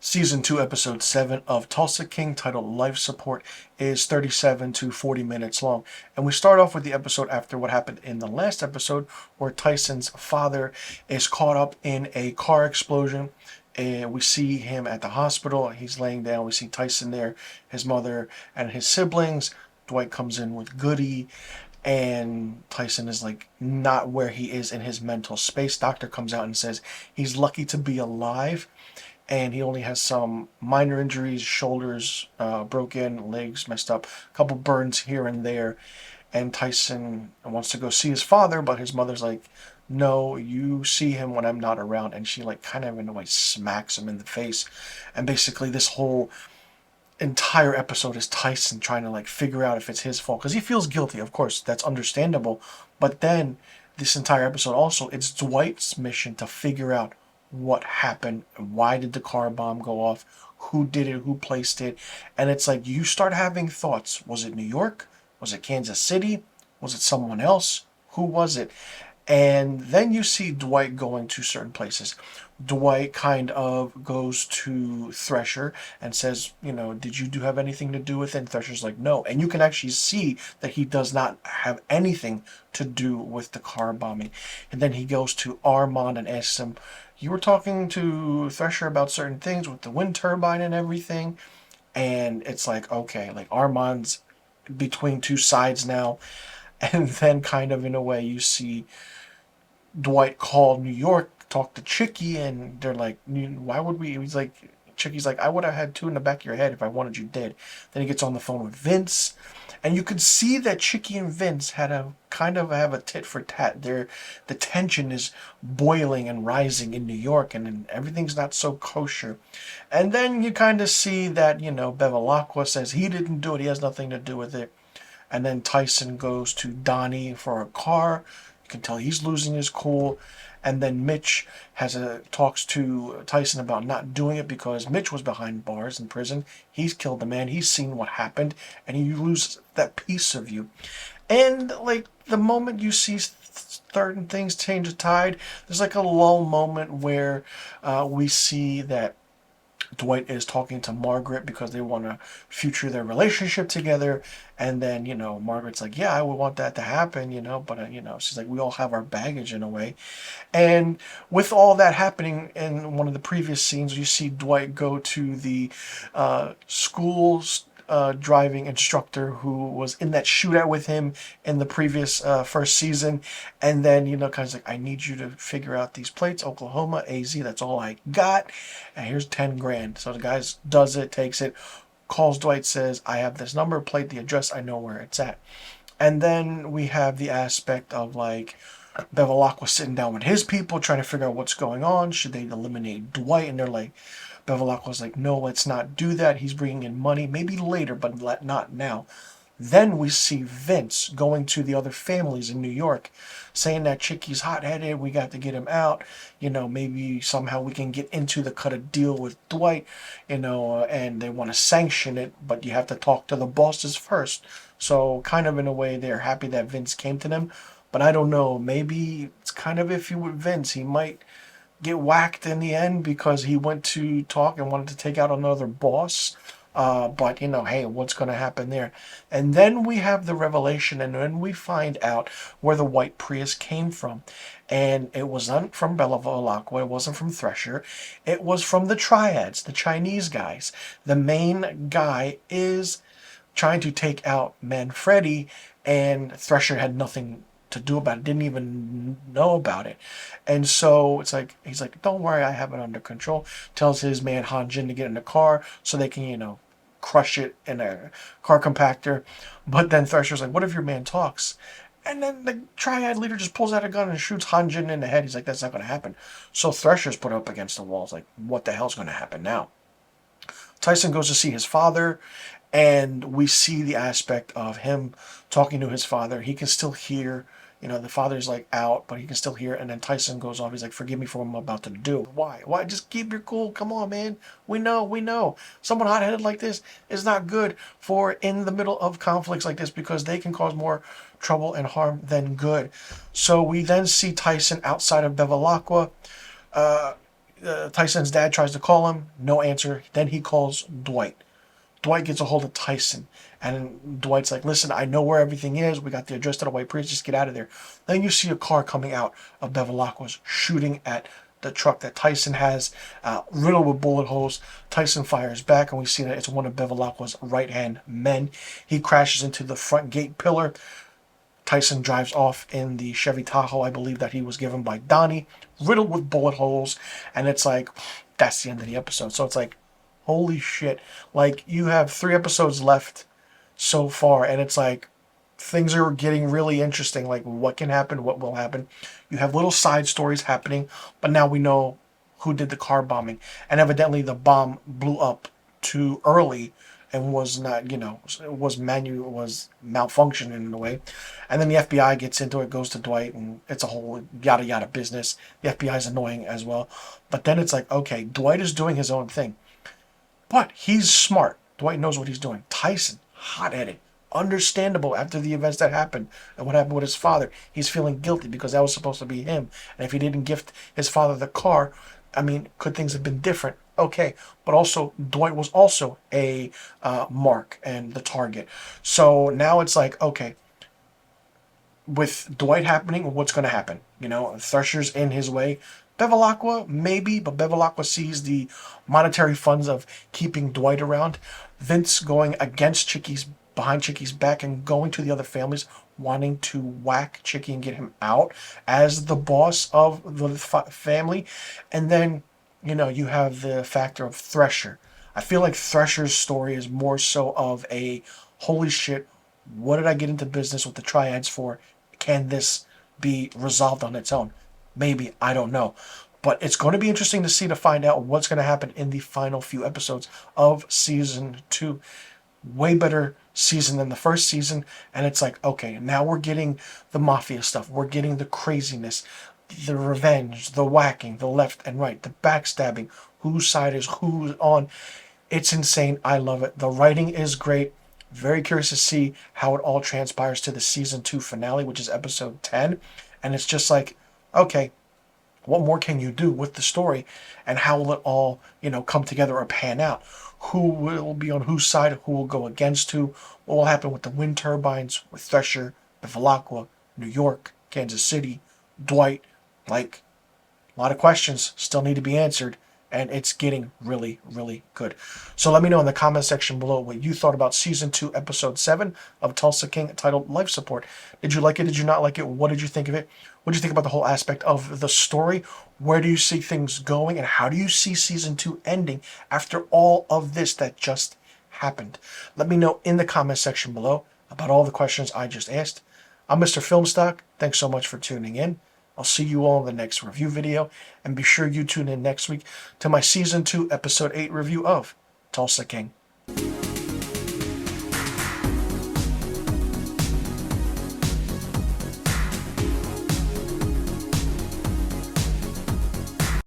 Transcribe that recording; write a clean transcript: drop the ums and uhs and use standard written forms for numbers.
Season 2, Episode 7 of Tulsa King, titled Life Support, is 37 to 40 minutes long. And we start off with the episode after what happened in the last episode, where Tyson's father is caught up in a car explosion. And we see him at the hospital. He's laying down. We see Tyson there, his mother, and his siblings. Dwight comes in with Goody, and Tyson is like not where he is in his mental space. Doctor comes out and says he's lucky to be alive, and he only has some minor injuries, shoulders broken, legs messed up, a couple burns here and there. And Tyson wants to go see his father, but his mother's like, no, you see him when I'm not around. And she like kind of in a way smacks him in the face. And basically this whole entire episode is Tyson trying to like figure out if it's his fault, because he feels guilty. Of course, that's understandable. But then this entire episode also, it's Dwight's mission to figure out what happened, why did the car bomb go off, who did it, who placed it. And it's like you start having thoughts. Was it New York? Was it Kansas City? Was it someone else? Who was it? And then you see Dwight going to certain places. Dwight kind of goes to Thresher and says, did you have anything to do with it? And Thresher's like, no. And you can actually see that he does not have anything to do with the car bombing. And then he goes to Armand and asks him, you were talking to Thresher about certain things with the wind turbine and everything. And it's like, okay, like Armand's between two sides now. And then kind of in a way you see Dwight call New York, talk to Chicky, and they're like, why would we? He's like, Chicky's like, I would have had two in the back of your head if I wanted you dead. Then he gets on the phone with Vince, and you could see that Chicky and Vince had a kind of have a tit for tat. The tension is boiling and rising in New York, and everything's not so kosher. And then you kind of see that, Bevilacqua says he didn't do it, he has nothing to do with it. And then Tyson goes to Donnie for a car. You can tell he's losing his cool. And then Mitch talks to Tyson about not doing it because Mitch was behind bars in prison. He's killed the man. He's seen what happened, and you lose that piece of you. And like the moment you see certain things change the tide, there's like a lull moment where we see that Dwight is talking to Margaret because they want to future their relationship together. And then, Margaret's like, yeah, I would want that to happen, but, she's like, we all have our baggage in a way. And with all that happening in one of the previous scenes, you see Dwight go to the school's driving instructor who was in that shootout with him in the previous first season. And then, kind of like, I need you to figure out these plates, Oklahoma, AZ, that's all I got. And here's 10 grand. So the guy does it, takes it, calls Dwight, says, I have this number, plate, the address, I know where it's at. And then we have the aspect of like Bevilacqua sitting down with his people, trying to figure out what's going on. Should they eliminate Dwight? And they're like, Bevilacqua's like, no, let's not do that. He's bringing in money, maybe later, but not now. Then we see Vince going to the other families in New York, saying that Chicky's hot-headed, we got to get him out, maybe somehow we can get into the cut a deal with Dwight, and they want to sanction it, but you have to talk to the bosses first. So kind of in a way, they're happy that Vince came to them, but I don't know, maybe it's kind of iffy with Vince. He might get whacked in the end because he went to talk and wanted to take out another boss. But hey, what's going to happen there? And then we have the revelation, and then we find out where the white Prius came from. And it wasn't from Bevilacqua, it wasn't from Thresher, it was from the Triads, the Chinese guys. The main guy is trying to take out Manfredi, and Thresher had nothing to do about it, didn't even know about it. And so it's like, he's like, don't worry, I have it under control. Tells his man Han Jin to get in the car so they can, crush it in a car compactor. But then Thresher's like, what if your man talks? And then the Triad leader just pulls out a gun and shoots Han Jin in the head. He's like, that's not going to happen. So Thresher's put up against the wall. It's like, what the hell's going to happen now? Tyson goes to see his father, and we see the aspect of him talking to his father. He can still hear, the father's like out, but he can still hear. And then Tyson goes off. He's like, forgive me for what I'm about to do. Why? Just keep your cool. Come on, man. We know. Someone hot-headed like this is not good for in the middle of conflicts like this, because they can cause more trouble and harm than good. So we then see Tyson outside of Bevilacqua, Tyson's dad tries to call him, no answer. Then he calls Dwight. Dwight gets a hold of Tyson, and Dwight's like, listen, I know where everything is. We got the address to the White Priest. Just get out of there. Then you see a car coming out of Bevilacqua's, shooting at the truck that Tyson has, riddled with bullet holes. Tyson fires back, and we see that it's one of Bevilacqua's right-hand men. He crashes into the front gate pillar. Tyson drives off in the Chevy Tahoe, I believe, that he was given by Donnie, riddled with bullet holes. And it's like, that's the end of the episode. So it's like, holy shit. Like, you have 3 episodes left so far, and it's like, things are getting really interesting. Like, what can happen, what will happen. You have little side stories happening, but now we know who did the car bombing. And evidently the bomb blew up too early and was not, was malfunctioning in a way. And then the FBI gets into it, goes to Dwight, and it's a whole yada yada business. The FBI is annoying as well. But then it's like, okay, Dwight is doing his own thing. But he's smart. Dwight knows what he's doing. Tyson, hot-headed. Understandable after the events that happened and what happened with his father. He's feeling guilty because that was supposed to be him. And if he didn't gift his father the car, I mean, could things have been different? Okay. But also, Dwight was also a mark and the target. So now it's like, okay, with Dwight happening, what's going to happen? Thresher's in his way. Bevilacqua, maybe, but Bevilacqua sees the monetary funds of keeping Dwight around. Vince going against behind Chicky's back and going to the other families, wanting to whack Chicky and get him out as the boss of the family. And then, you have the factor of Thresher. I feel like Thresher's story is more so of a, holy shit, what did I get into business with the Triads for? Can this be resolved on its own? Maybe, I don't know. But it's going to be interesting to find out what's going to happen in the final few episodes of season 2. Way better season than the first season. And it's like, okay, now we're getting the mafia stuff. We're getting the craziness, the revenge, the whacking, the left and right, the backstabbing, whose side is who's on. It's insane. I love it. The writing is great. Very curious to see how it all transpires to the season 2 finale, which is episode 10. And it's just like, okay, what more can you do with the story, and how will it all, come together or pan out? Who will be on whose side? Who will go against who? What will happen with the wind turbines, with Thresher, Bevilacqua, New York, Kansas City, Dwight? Like, a lot of questions still need to be answered, and it's getting really, really good. So let me know in the comment section below what you thought about Season 2, Episode 7 of Tulsa King, titled Life Support. Did you like it? Did you not like it? What did you think of it? What did you think about the whole aspect of the story? Where do you see things going? And how do you see Season 2 ending after all of this that just happened? Let me know in the comment section below about all the questions I just asked. I'm Mr. Filmstock. Thanks so much for tuning in. I'll see you all in the next review video, and be sure you tune in next week to my Season 2, Episode 8 review of Tulsa King.